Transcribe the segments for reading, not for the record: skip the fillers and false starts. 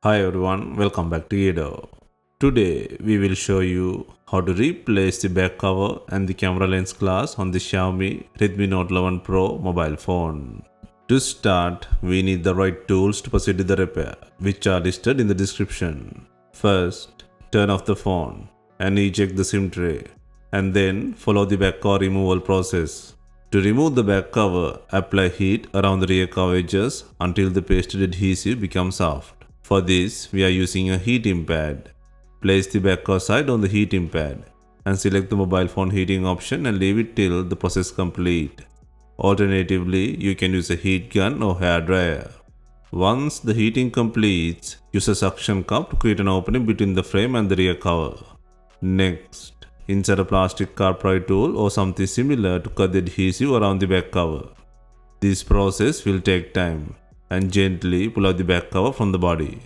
Hi everyone, welcome back to Edo. Today we will show you how to replace the back cover and the camera lens glass on the Xiaomi Redmi Note 11 Pro mobile phone. To start, we need the right tools to proceed with the repair, which are listed in the description. First, turn off the phone and eject the SIM tray, and then follow the back cover removal process. To remove the back cover, apply heat around the rear cover edges until the pasted adhesive becomes soft. For this, we are using a heating pad. Place the back cover side on the heating pad and select the mobile phone heating option and leave it till the process complete. Alternatively, you can use a heat gun or hair dryer. Once the heating completes, use a suction cup to create an opening between the frame and the rear cover. Next, insert a plastic car pry tool or something similar to cut the adhesive around the back cover. This process will take time and gently pull out the back cover from the body.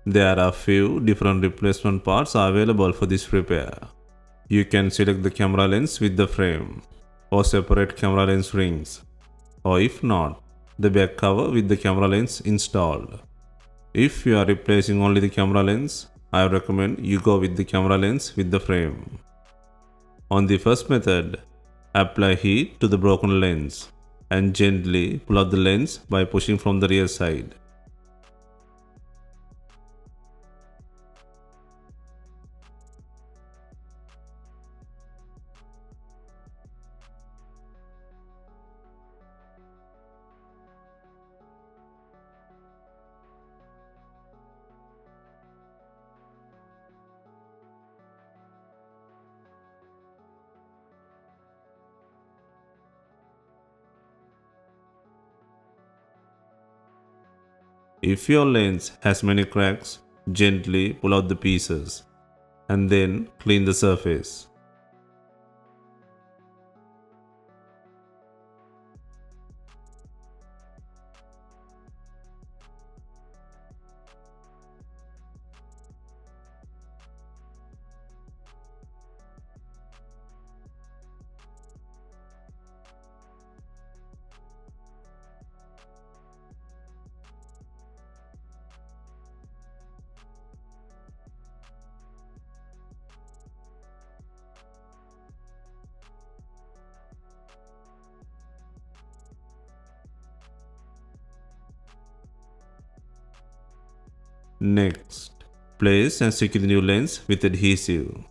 There are few different replacement parts available for this repair. You can select the camera lens with the frame, or separate camera lens rings, or if not, the back cover with the camera lens installed. If you are replacing only the camera lens, I recommend you go with the camera lens with the frame. On the first method, apply heat to the broken lens and gently pull out the lens by pushing from the rear side. If your lens has many cracks, gently pull out the pieces and then clean the surface. Next, place and secure the new lens with adhesive.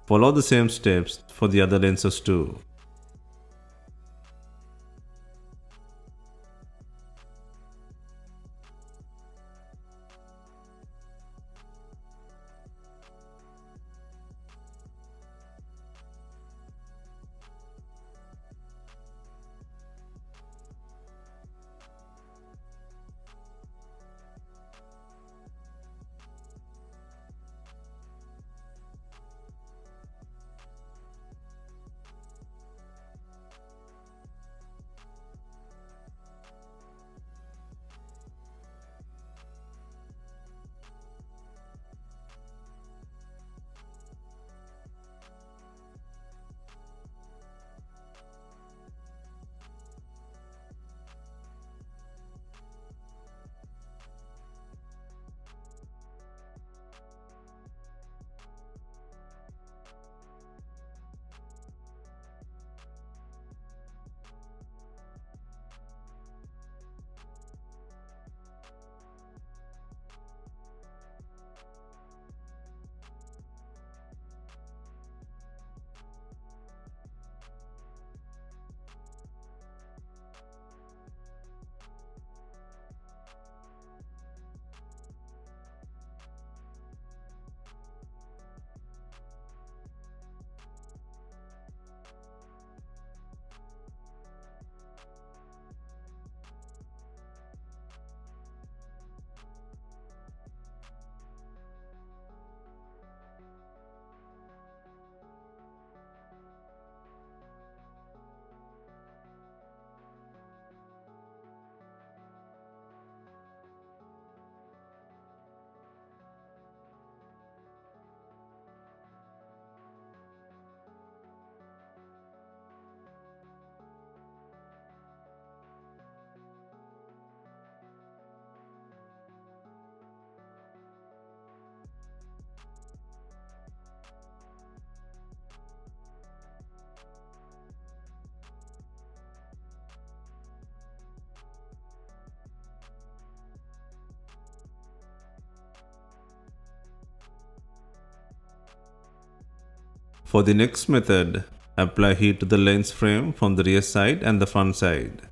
Follow the same steps for the other lenses too. For the next method, apply heat to the lens frame from the rear side and the front side.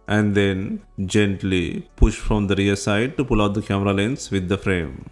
And then gently push from the rear side to pull out the camera lens with the frame.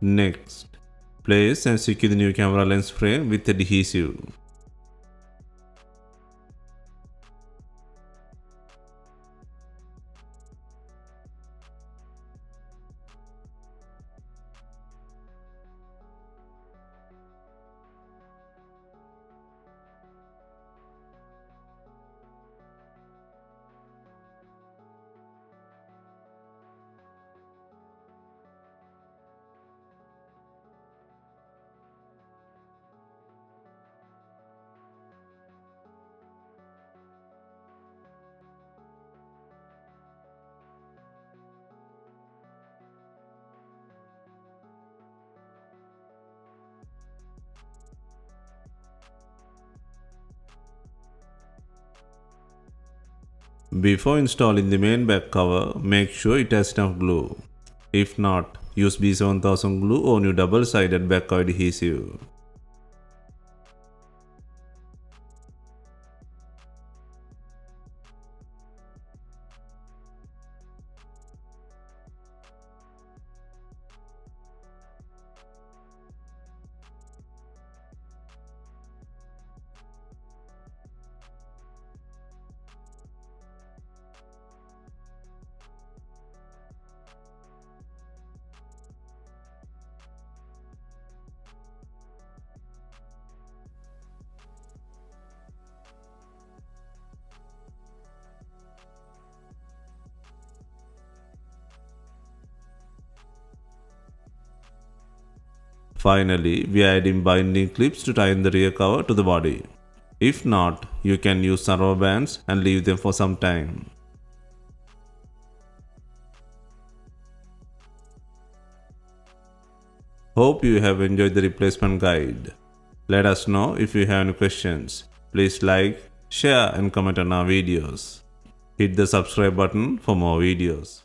Next, place and secure the new camera lens frame with adhesive. Before installing the main back cover, make sure it has enough glue. If not, use B7000 glue or new double-sided back cover adhesive. Finally, we are adding binding clips to tie the rear cover to the body. If not, you can use some rubber bands and leave them for some time. Hope you have enjoyed the replacement guide. Let us know if you have any questions. Please like, share and comment on our videos. Hit the subscribe button for more videos.